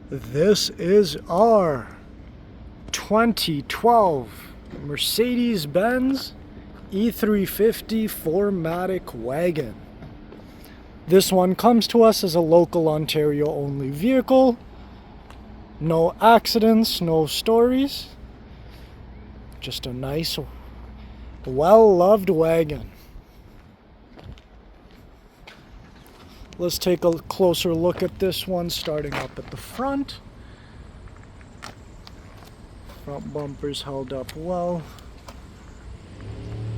This is our 2012 Mercedes-Benz E350 4MATIC wagon. This one comes to us as a local Ontario only vehicle. No accidents, no stories. Just a nice, well-loved wagon. Let's take a closer look at this one, starting up at the front. Front bumper's held up well.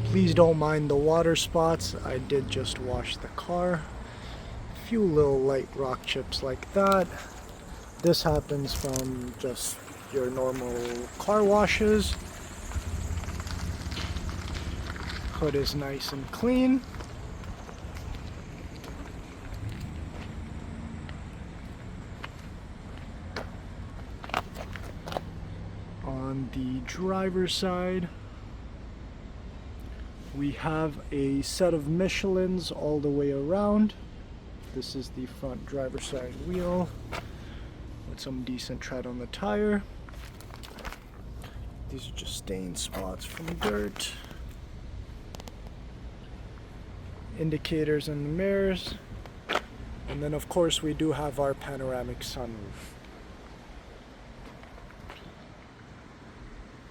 Please don't mind the water spots. I did just wash the car. A few little light rock chips like that. This happens from just your normal car washes. Hood is nice and clean. On the driver's side, we have a set of Michelins all the way around. This is the front driver's side wheel with some decent tread on the tire. These are just stain spots from dirt. Indicators in the mirrors. And then of course we do have our panoramic sunroof.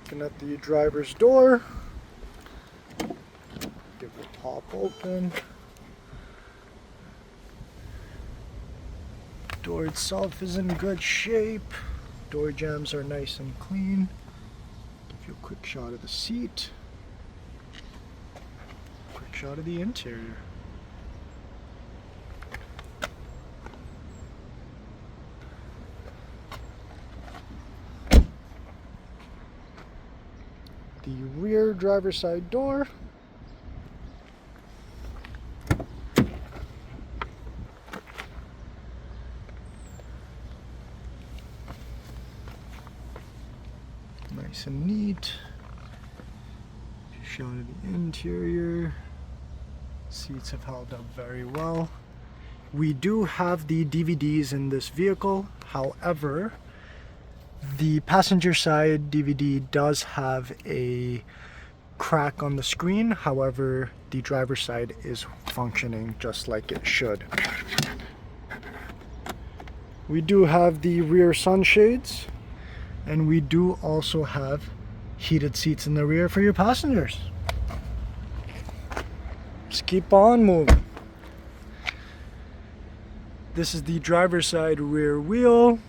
Looking at the driver's door. Give it a pop open. Door itself is in good shape. Door jambs are nice and clean. Give you a quick shot of the seat. Quick shot of the interior. The rear driver's side door. Nice and neat. Shot of the interior. Seats have held up very well. We do have the DVDs in this vehicle. However, the passenger side DVD does have a crack on the screen. However, the driver's side is functioning just like it should. We do have the rear sunshades, and we do also have heated seats in the rear for your passengers. Just keep on moving. This is the driver's side rear wheel.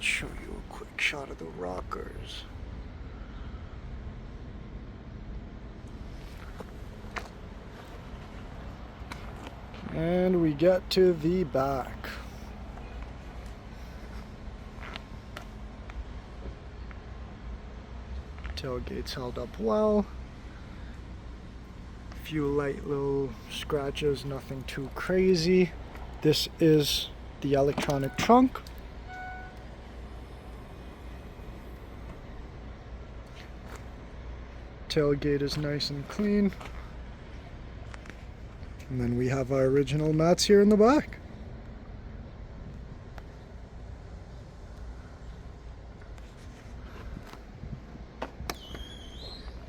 Show you a quick shot of the rockers. And we get to the back. Tailgate's held up well. A few light little scratches, nothing too crazy. This is the electronic trunk. Tailgate is nice and clean. And then we have our original mats here in the back.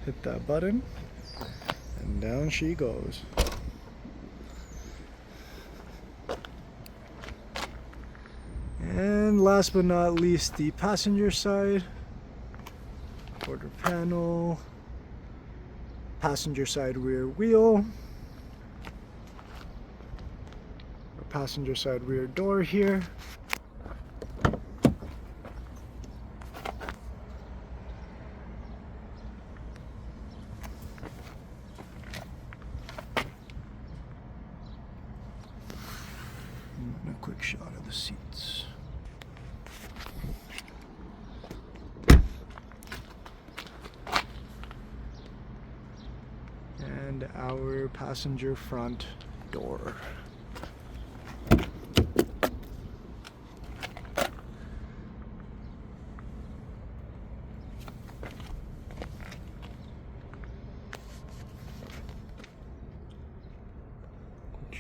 Hit that button, and down she goes. And last but not least, the passenger side. Quarter panel. Passenger side rear wheel. Our passenger side rear door here. And a quick shot of the seats. And our passenger front door.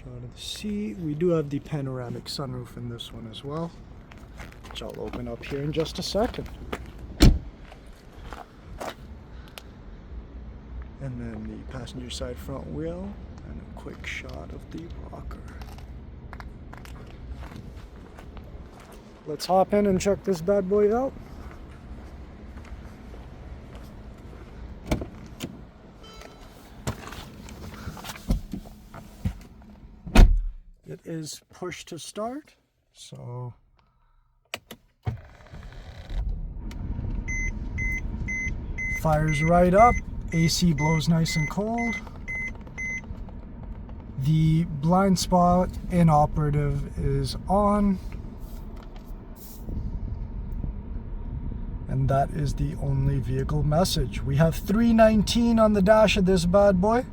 Shot of the seat. We do have the panoramic sunroof in this one as well, which I'll open up here in just a second. And then the passenger side front wheel, and a quick shot of the rocker. Let's hop in and check this bad boy out. It is push to start, so fires right up. AC blows nice and cold. The blind spot inoperative is on. And that is the only vehicle message. We have 319 on the dash of this bad boy.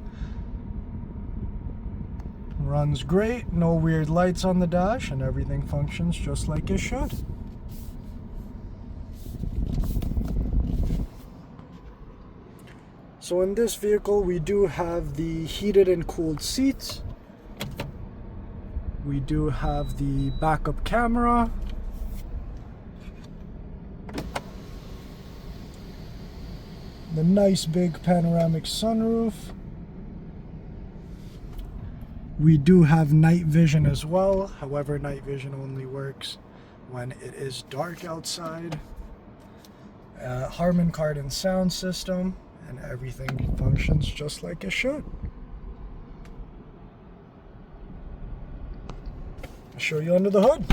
Runs great, no weird lights on the dash, and everything functions just like it should. So in this vehicle we do have the heated and cooled seats. We do have the backup camera. The nice big panoramic sunroof. We do have night vision as well. However, night vision only works when it is dark outside. Harman Kardon sound system, and everything functions just like it should. I'll show you under the hood.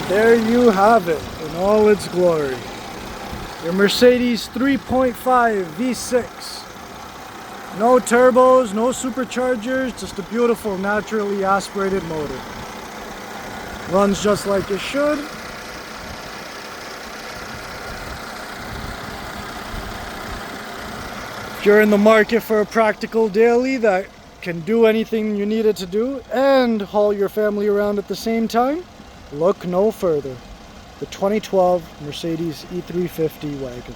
There you have it in all its glory. Your Mercedes 3.5 V6. No turbos, no superchargers, just a beautiful naturally aspirated motor. Runs just like it should. If you're in the market for a practical daily that can do anything you need it to do and haul your family around at the same time, look no further. The 2012 Mercedes E350 Wagon.